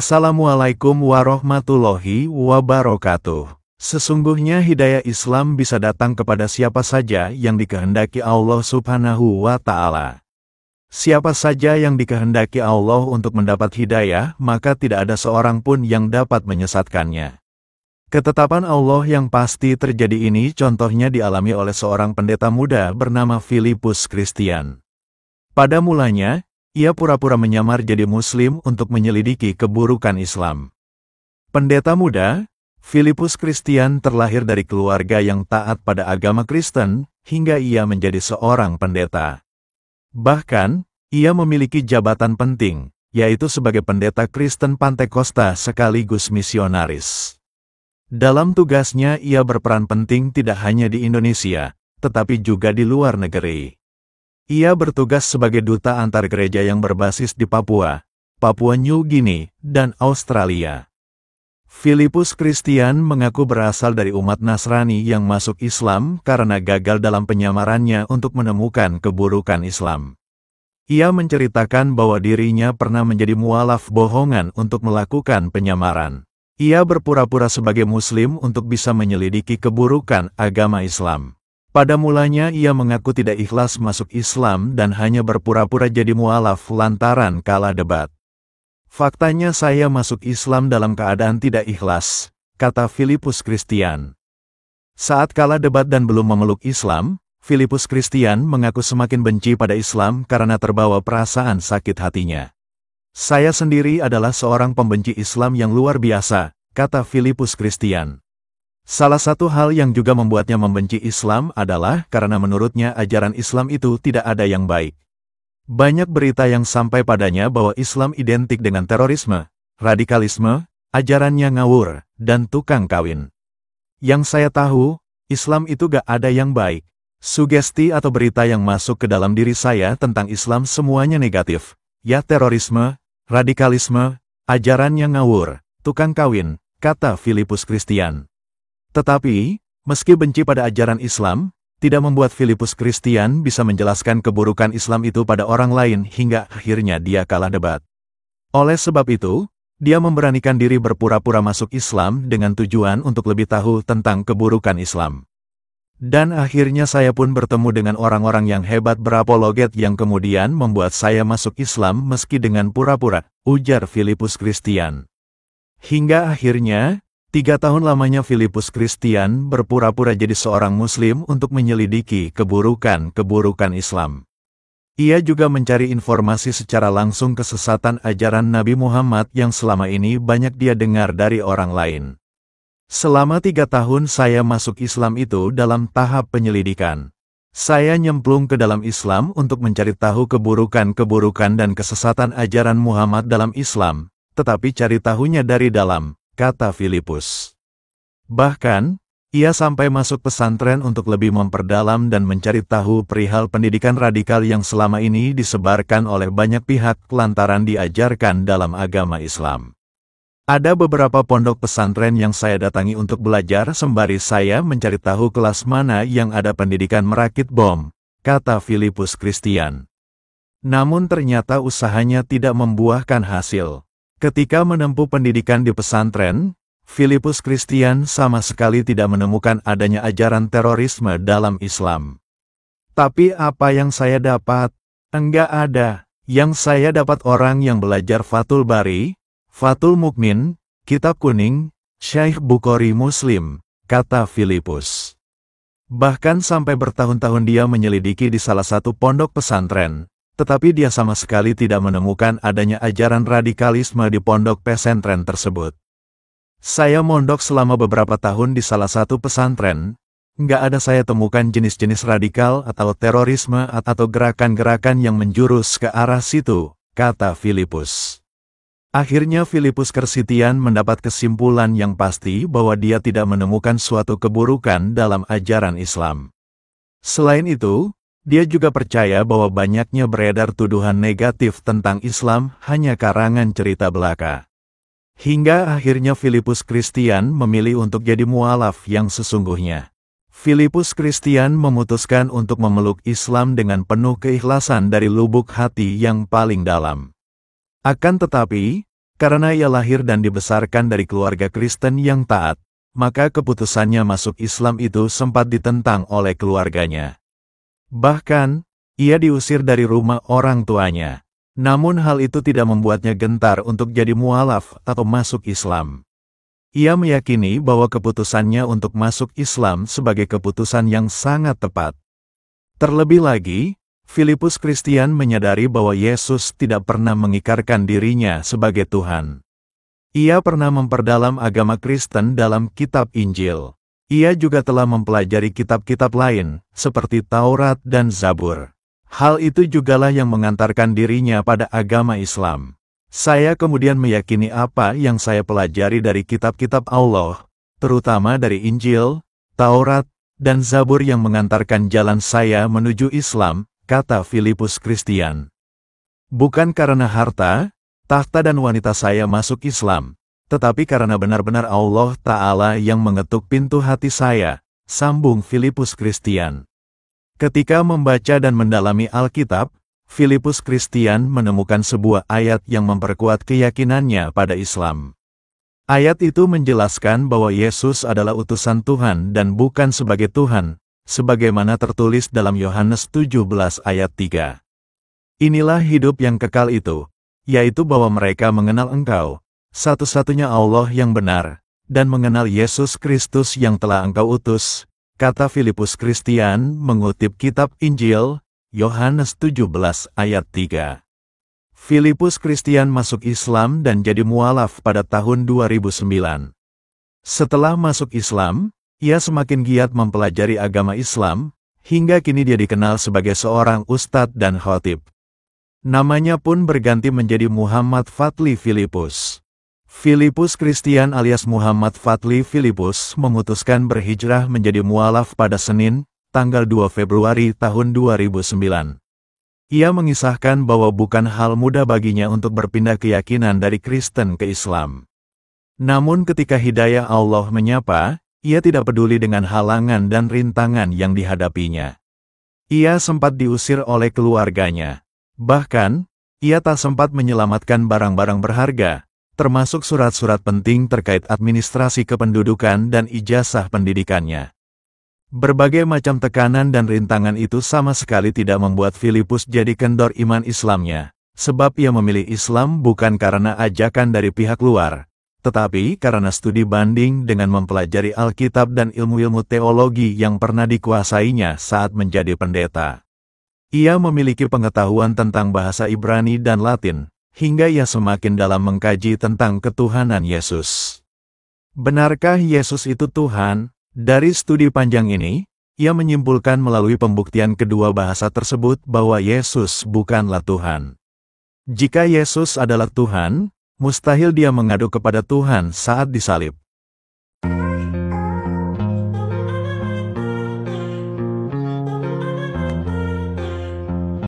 Assalamualaikum warahmatullahi wabarakatuh. Sesungguhnya hidayah Islam bisa datang kepada siapa saja yang dikehendaki Allah Subhanahu wa Ta'ala. Siapa saja yang dikehendaki Allah untuk mendapat hidayah, maka tidak ada seorang pun yang dapat menyesatkannya. Ketetapan Allah yang pasti terjadi ini contohnya dialami oleh seorang pendeta muda bernama Filipus Christian. Pada mulanya, ia pura-pura menyamar jadi Muslim untuk menyelidiki keburukan Islam. Pendeta muda, Filipus Christian terlahir dari keluarga yang taat pada agama Kristen, hingga ia menjadi seorang pendeta. Bahkan, ia memiliki jabatan penting, yaitu sebagai pendeta Kristen Pantekosta sekaligus misionaris. Dalam tugasnya ia berperan penting tidak hanya di Indonesia, tetapi juga di luar negeri. Ia bertugas sebagai duta antar gereja yang berbasis di Papua, Papua New Guinea, dan Australia. Filipus Christian mengaku berasal dari umat Nasrani yang masuk Islam karena gagal dalam penyamarannya untuk menemukan keburukan Islam. Ia menceritakan bahwa dirinya pernah menjadi mualaf bohongan untuk melakukan penyamaran. Ia berpura-pura sebagai Muslim untuk bisa menyelidiki keburukan agama Islam. Pada mulanya ia mengaku tidak ikhlas masuk Islam dan hanya berpura-pura jadi mualaf lantaran kalah debat. Faktanya saya masuk Islam dalam keadaan tidak ikhlas, kata Filipus Christian. Saat kalah debat dan belum memeluk Islam, Filipus Christian mengaku semakin benci pada Islam karena terbawa perasaan sakit hatinya. Saya sendiri adalah seorang pembenci Islam yang luar biasa, kata Filipus Christian. Salah satu hal yang juga membuatnya membenci Islam adalah karena menurutnya ajaran Islam itu tidak ada yang baik. Banyak berita yang sampai padanya bahwa Islam identik dengan terorisme, radikalisme, ajarannya ngawur, dan tukang kawin. Yang saya tahu, Islam itu gak ada yang baik. Sugesti atau berita yang masuk ke dalam diri saya tentang Islam semuanya negatif. Ya terorisme, radikalisme, ajarannya ngawur, tukang kawin, kata Filipus Christian. Tetapi, meski benci pada ajaran Islam, tidak membuat Filipus Christian bisa menjelaskan keburukan Islam itu pada orang lain hingga akhirnya dia kalah debat. Oleh sebab itu, dia memberanikan diri berpura-pura masuk Islam dengan tujuan untuk lebih tahu tentang keburukan Islam. Dan akhirnya saya pun bertemu dengan orang-orang yang hebat berapologet yang kemudian membuat saya masuk Islam meski dengan pura-pura, ujar Filipus Christian. Hingga akhirnya, 3 tahun lamanya Filipus Christian berpura-pura jadi seorang Muslim untuk menyelidiki keburukan Islam. Ia juga mencari informasi secara langsung kesesatan ajaran Nabi Muhammad yang selama ini banyak dia dengar dari orang lain. Selama 3 tahun saya masuk Islam itu dalam tahap penyelidikan. Saya nyemplung ke dalam Islam untuk mencari tahu keburukan dan kesesatan ajaran Muhammad dalam Islam, tetapi cari tahunya dari dalam, kata Filipus. Bahkan, ia sampai masuk pesantren untuk lebih memperdalam dan mencari tahu perihal pendidikan radikal yang selama ini disebarkan oleh banyak pihak lantaran diajarkan dalam agama Islam. Ada beberapa pondok pesantren yang saya datangi untuk belajar sembari saya mencari tahu kelas mana yang ada pendidikan merakit bom, kata Filipus Christian. Namun ternyata usahanya tidak membuahkan hasil. Ketika menempuh pendidikan di pesantren, Filipus Christian sama sekali tidak menemukan adanya ajaran terorisme dalam Islam. Tapi apa yang saya dapat? Enggak ada. Yang saya dapat orang yang belajar Fathul Bari, Fathul Mukmin, Kitab Kuning, Syekh Bukhari Muslim, kata Filipus. Bahkan sampai bertahun-tahun dia menyelidiki di salah satu pondok pesantren. Tetapi dia sama sekali tidak menemukan adanya ajaran radikalisme di pondok pesantren tersebut. Saya mondok selama beberapa tahun di salah satu pesantren, nggak ada saya temukan jenis-jenis radikal atau terorisme atau gerakan-gerakan yang menjurus ke arah situ, kata Filipus. Akhirnya Filipus Christian mendapat kesimpulan yang pasti bahwa dia tidak menemukan suatu keburukan dalam ajaran Islam. Selain itu, dia juga percaya bahwa banyaknya beredar tuduhan negatif tentang Islam hanya karangan cerita belaka. Hingga akhirnya Filipus Christian memilih untuk jadi mualaf yang sesungguhnya. Filipus Christian memutuskan untuk memeluk Islam dengan penuh keikhlasan dari lubuk hati yang paling dalam. Akan tetapi, Karena ia lahir dan dibesarkan dari keluarga Kristen yang taat, maka keputusannya masuk Islam itu sempat ditentang oleh keluarganya. Bahkan, ia diusir dari rumah orang tuanya. Namun hal itu tidak membuatnya gentar untuk jadi mualaf atau masuk Islam. Ia meyakini bahwa keputusannya untuk masuk Islam sebagai keputusan yang sangat tepat. Terlebih lagi, Filipus Kristian menyadari bahwa Yesus tidak pernah mengikrarkan dirinya sebagai Tuhan. Ia pernah memperdalam agama Kristen dalam kitab Injil. Ia juga telah mempelajari kitab-kitab lain, seperti Taurat dan Zabur. Hal itu jugalah yang mengantarkan dirinya pada agama Islam. Saya kemudian meyakini apa yang saya pelajari dari kitab-kitab Allah, terutama dari Injil, Taurat, dan Zabur yang mengantarkan jalan saya menuju Islam, kata Filipus Kristian. Bukan karena harta, tahta dan wanita saya masuk Islam, tetapi karena benar-benar Allah Ta'ala yang mengetuk pintu hati saya, sambung Filipus Kristian. Ketika membaca dan mendalami Alkitab, Filipus Kristian menemukan sebuah ayat yang memperkuat keyakinannya pada Islam. Ayat itu menjelaskan bahwa Yesus adalah utusan Tuhan dan bukan sebagai Tuhan, sebagaimana tertulis dalam Yohanes 17 ayat 3. Inilah hidup yang kekal itu, yaitu bahwa mereka mengenal Engkau, satu-satunya Allah yang benar, dan mengenal Yesus Kristus yang telah Engkau utus, kata Filipus Kristian mengutip kitab Injil, Yohanes 17 ayat 3. Filipus Kristian masuk Islam dan jadi mualaf pada tahun 2009. Setelah masuk Islam, ia semakin giat mempelajari agama Islam, hingga kini dia dikenal sebagai seorang ustadz dan khatib. Namanya pun berganti menjadi Muhammad Fadli Filipus. Filipus Kristian alias Muhammad Fadli Filipus memutuskan berhijrah menjadi mualaf pada Senin, tanggal 2 Februari tahun 2009. Ia mengisahkan bahwa bukan hal mudah baginya untuk berpindah keyakinan dari Kristen ke Islam. Namun ketika hidayah Allah menyapa, ia tidak peduli dengan halangan dan rintangan yang dihadapinya. Ia sempat diusir oleh keluarganya. Bahkan, ia tak sempat menyelamatkan barang-barang berharga, termasuk surat-surat penting terkait administrasi kependudukan dan ijazah pendidikannya. Berbagai macam tekanan dan rintangan itu sama sekali tidak membuat Filipus jadi kendor iman Islamnya, sebab ia memilih Islam bukan karena ajakan dari pihak luar, tetapi karena studi banding dengan mempelajari Alkitab dan ilmu-ilmu teologi yang pernah dikuasainya saat menjadi pendeta. Ia memiliki pengetahuan tentang bahasa Ibrani dan Latin, hingga ia semakin dalam mengkaji tentang ketuhanan Yesus. Benarkah Yesus itu Tuhan? Dari studi panjang ini, ia menyimpulkan melalui pembuktian kedua bahasa tersebut bahwa Yesus bukanlah Tuhan. Jika Yesus adalah Tuhan, mustahil dia mengadu kepada Tuhan saat disalib.